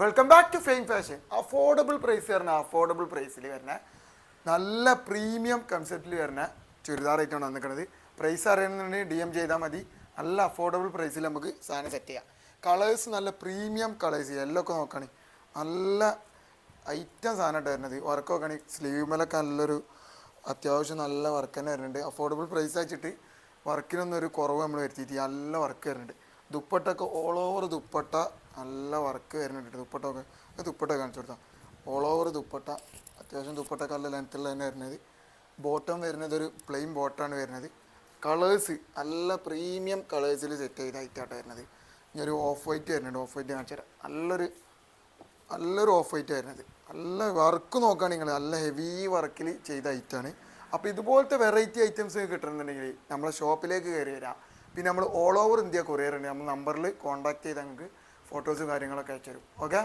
Welcome back to fame fashion. Affordable price വരുന്ന affordable പ്രൈസിൽ വരുന്ന നല്ല പ്രീമിയം കൺസെപ്റ്റിൽ വരുന്ന ചുരിദാർ ആയിട്ടാണ് വന്നിരിക്കുന്നത്. പ്രൈസ് അറിയണമെന്നുണ്ടെങ്കിൽ DM ചെയ്താൽ മതി. നല്ല അഫോർഡബിൾ പ്രൈസിൽ നമുക്ക് സാധനം സെറ്റ് ചെയ്യാം. കളേഴ്സ് നല്ല പ്രീമിയം കളേഴ്സ്, യെല്ലോ ഒക്കെ നോക്കുകയാണെങ്കിൽ നല്ല ഐറ്റം സാധനമായിട്ട് വരുന്നത്. വർക്ക് നോക്കുകയാണെങ്കിൽ സ്ലീവുമേലൊക്കെ നല്ലൊരു അത്യാവശ്യം നല്ല വർക്ക് തന്നെ വരുന്നുണ്ട്. അഫോർഡബിൾ പ്രൈസ് വെച്ചിട്ട് വർക്കിനൊന്നും ഒരു കുറവ് നമ്മൾ വരുത്തിയിട്ട് നല്ല വർക്ക് വരുന്നുണ്ട്. ദുപ്പട്ടൊക്കെ ഓൾ ഓവർ ദുപ്പട്ട നല്ല വർക്ക് വരുന്നുണ്ട്. ദുപ്പട്ട കാണിച്ചു കൊടുത്താൽ ഓൾ ഓവർ ദുപ്പട്ട അത്യാവശ്യം ദുപ്പട്ടൊക്കെ നല്ല ലെങ്ത്തുള്ള തന്നെ വരുന്നത്. ബോട്ടം വരുന്നത് ഒരു പ്ലെയിൻ ബോട്ടമാണ് വരുന്നത്. കളേഴ്സ് നല്ല പ്രീമിയം കളേഴ്സിൽ സെറ്റ് ചെയ്ത ഐറ്റാണ് വരുന്നത്. ഇനി ഒരു ഓഫ് വൈറ്റ് വരുന്നുണ്ട്. ഓഫ് വൈറ്റ് കാണിച്ചു തരാം. നല്ലൊരു ഓഫ് വൈറ്റ് വരുന്നത്. നല്ല വർക്ക് നോക്കുകയാണെങ്കിൽ നല്ല ഹെവി വർക്കിൽ ചെയ്ത ഐറ്റാണ്. അപ്പോൾ ഇതുപോലത്തെ വെറൈറ്റി ഐറ്റംസ് കിട്ടണമെന്നുണ്ടെങ്കിൽ നമ്മളെ ഷോപ്പിലേക്ക് കയറി വരാം. പിന്നെ നമ്മൾ ഓൾ ഓവർ ഇന്ത്യ കൊറിയർ ഉണ്ട്. നമ്മൾ നമ്പറിൽ കോൺടാക്ട് ചെയ്താൽ നിങ്ങൾക്ക് ഫോട്ടോസും കാര്യങ്ങളൊക്കെ അയച്ചു തരും. ഓക്കെ.